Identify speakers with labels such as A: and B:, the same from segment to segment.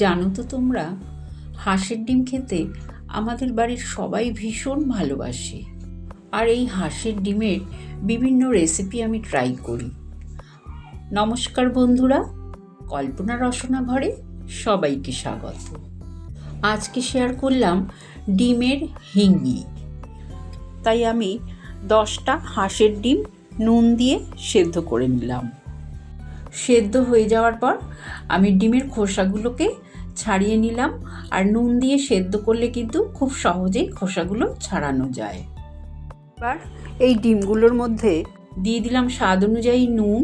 A: জানো তো তোমরা, হাঁসের ডিম খেতে আমাদের বাড়ির সবাই ভীষণ ভালোবাসে। আর এই হাঁসের ডিমের বিভিন্ন রেসিপি আমি ট্রাই করি। নমস্কার বন্ধুরা, কল্পনা রসনা ঘরে সবাইকে স্বাগত। আজকে শেয়ার করলাম ডিমের হিঙ্গি। তাই আমি 10টা হাঁসের ডিম নুন দিয়ে সেদ্ধ করে নিলাম। সেদ্ধ হয়ে যাওয়ার পর আমি ডিমের খোসাগুলোকে ছাড়িয়ে নিলাম। আর নুন দিয়ে সেদ্ধ করলে কিন্তু খুব সহজেই খোসাগুলো ছাড়ানো যায়। এবার এই ডিমগুলোর মধ্যে দিয়ে দিলাম স্বাদ অনুযায়ী নুন,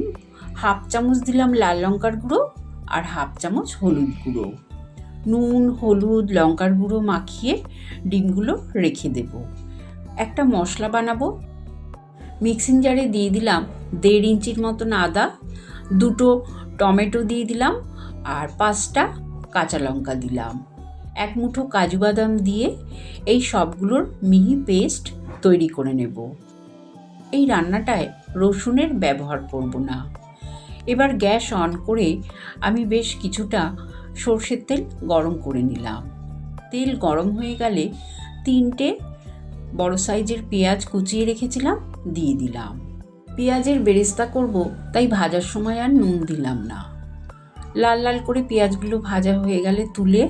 A: হাফ চামচ দিলাম লাল লঙ্কার গুঁড়ো আর হাফ চামচ হলুদ গুঁড়ো। নুন, হলুদ, লঙ্কার গুঁড়ো মাখিয়ে ডিমগুলো রেখে দেব। একটা মশলা বানাবো। মিক্সিং জারে দিয়ে দিলাম 1.5 ইঞ্চির মতন আদা, 2টো টমেটো দিয়ে দিলাম আর 5টা কাঁচা লঙ্কা দিলাম। 1 মুঠো কাজু বাদাম দিয়ে এই সবগুলোর মিহি পেস্ট তৈরি করে নেব। এই রান্নাটায় রসুনের ব্যবহার করব না। এবার গ্যাস অন করে আমি বেশ কিছুটা সর্ষের তেল গরম করে নিলাম। তেল গরম হয়ে গেলে 3টে বড় সাইজের পেঁয়াজ কুচিয়ে রেখেছিলাম দিয়ে দিলাম। পেঁয়াজের বেরেস্তা করব, তাই ভাজার সময় আর নুন দিলাম না। লাল লাল করে পেঁয়াজগুলো ভাজা হয়ে গেলে তুলে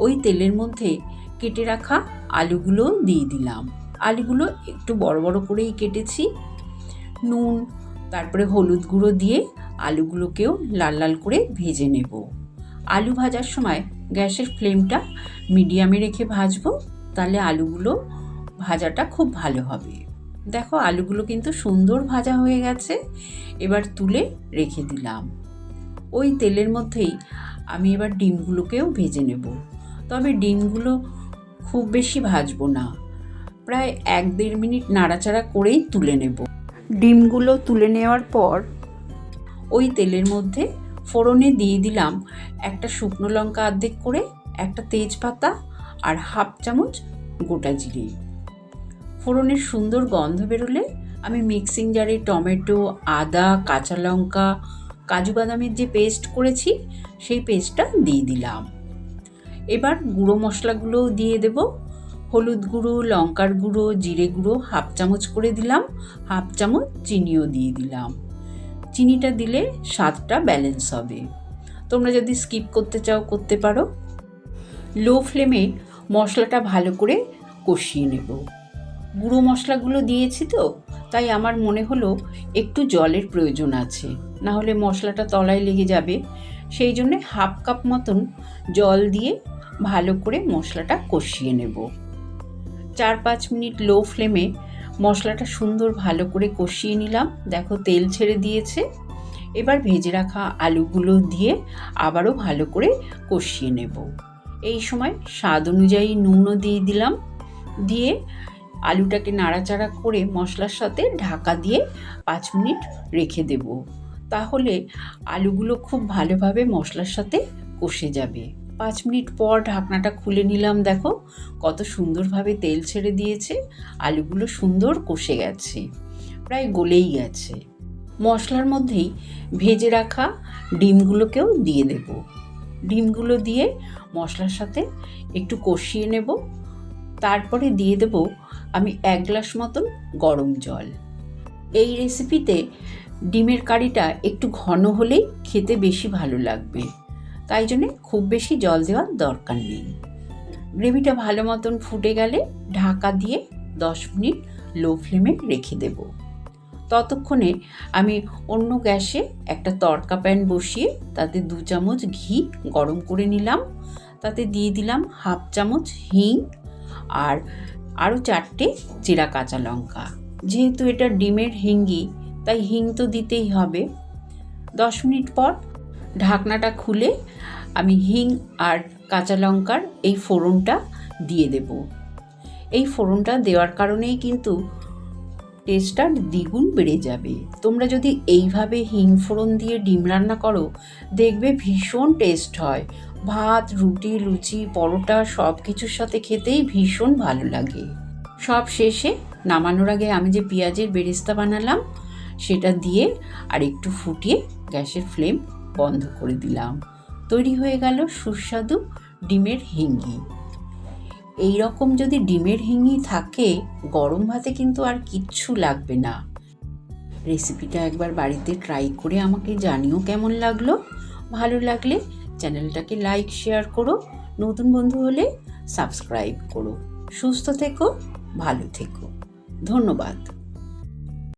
A: ওই তেলের মধ্যে কেটে রাখা আলুগুলো দিয়ে দিলাম। আলুগুলো একটু বড় বড় করেই কেটেছি। নুন, তারপরে হলুদ গুঁড়ো দিয়ে আলুগুলোকেও লাল লাল করে ভেজে নেব। আলু ভাজার সময় গ্যাসের ফ্লেমটা মিডিয়ামে রেখে ভাজবো, তাহলে আলুগুলো ভাজাটা খুব ভালো হবে। দেখো, আলুগুলো কিন্তু সুন্দর ভাজা হয়ে গেছে। এবার তুলে রেখে দিলাম। ওই তেলের মধ্যেই আমি এবার ডিমগুলোকেও ভেজে নেব। তবে ডিমগুলো খুব বেশি ভাজবো না, প্রায় 1-1.5 মিনিট নাড়াচাড়া করেই তুলে নেব। ডিমগুলো তুলে নেওয়ার পর ওই তেলের মধ্যে ফোড়নে দিয়ে দিলাম একটা শুকনো লঙ্কা অর্ধেক করে, একটা তেজপাতা আর হাফ চামচ গোটা জিরে। ফোড়নের সুন্দর গন্ধ বেরোলে আমি মিক্সিং জারে টমেটো, আদা, কাঁচা লঙ্কা, কাজু বাদামের যে পেস্ট করেছি সেই পেস্টটা দিয়ে দিলাম। এবার গুঁড়ো মশলাগুলোও দিয়ে দেব। হলুদ গুঁড়ো, লঙ্কার গুঁড়ো, জিরে গুঁড়ো হাফ চামচ করে দিলাম। হাফ চামচ চিনিও দিয়ে দিলাম। চিনিটা দিলে স্বাদটা ব্যালেন্স হবে। তোমরা যদি স্কিপ করতে চাও করতে পারো। লো ফ্লেমে মশলাটা ভালো করে কষিয়ে নেব। গুঁড়ো মশলাগুলো দিয়েছি তো, তাই আমার মনে হলো একটু জলের প্রয়োজন আছে, না হলে মশলাটা তলায় লেগে যাবে। সেই জন্যে হাফ কাপ মতন জল দিয়ে ভালো করে মশলাটা কষিয়ে নেব। 4-5 মিনিট লো ফ্লেমে মশলাটা সুন্দর ভালো করে কষিয়ে নিলাম। দেখো, তেল ছেড়ে দিয়েছে। এবার ভেজে রাখা আলুগুলো দিয়ে আবারও ভালো করে কষিয়ে নেব। এই সময় স্বাদ অনুযায়ী নুনও দিয়ে দিলাম। দিয়ে আলুটাকে নাড়াচাড়া করে মশলার সাথে ঢাকা দিয়ে 5 মিনিট রেখে দেব। তাহলে আলুগুলো খুব ভালোভাবে মশলার সাথে কষে যাবে। 5 মিনিট পর ঢাকনাটা খুলে নিলাম। দেখো কত সুন্দরভাবে তেল ছেড়ে দিয়েছে। আলুগুলো সুন্দর কষে গেছে, প্রায় গলেই গেছে। মশলার মধ্যেই ভেজে রাখা ডিমগুলোকেও দিয়ে দেব। ডিমগুলো দিয়ে মশলার সাথে একটু কষিয়ে নেব। তারপরে দিয়ে দেব আমি 1 গ্লাস মতন গরম জল। এই রেসিপিতে ডিমের কারিটা একটু ঘন হলেই খেতে বেশি ভালো লাগবে, তাই জন্যে খুব বেশি জল দেওয়ার দরকার নেই। গ্রেভিটা ভালো মতন ফুটে গেলে ঢাকা দিয়ে 10 মিনিট লো ফ্লেমে রেখে দেব। ততক্ষণে আমি অন্য গ্যাসে একটা তড়কা প্যান বসিয়ে তাতে 2 চামচ ঘি গরম করে নিলাম। তাতে দিয়ে দিলাম হাফ চামচ হিং আর আরও 4টে চেরা কাঁচা লঙ্কা। যেহেতু এটা ডিমের হিঙ্গি, তাই হিং তো দিতেই হবে। 10 মিনিট পর ঢাকনাটা খুলে আমি হিং আর কাঁচা লঙ্কার এই ফোড়নটা দিয়ে দেব। এই ফোড়নটা দেওয়ার কারণেই কিন্তু টেস্টটা দ্বিগুণ বেড়ে যাবে। তোমরা যদি এইভাবে হিং ফোড়ন দিয়ে ডিম রান্না করো, দেখবে ভীষণ টেস্ট হয়। ভাত, রুটি, লুচি, পরোটা সব কিছুর সাথে খেতেই ভীষণ ভালো লাগে। সব শেষে নামানোর আগে আমি যে পেঁয়াজের বেরেস্তা বানালাম সেটা দিয়ে আর একটু ফুটিয়ে গ্যাসের ফ্লেম বন্ধ করে দিলাম। তৈরি হয়ে গেল সুস্বাদু ডিমের হিঙ্গি। এই রকম যদি ডিমের হিঙ্গি থাকে, গরম ভাতে কিন্তু আর কিচ্ছু লাগবে না। রেসিপিটা একবার বাড়িতে ট্রাই করে আমাকে জানিও কেমন লাগলো। ভালো লাগলে চ্যানেলটাকে লাইক শেয়ার করো, নতুন বন্ধু হলে সাবস্ক্রাইব করো। সুস্থ থেকো, ভালো থেকো। ধন্যবাদ।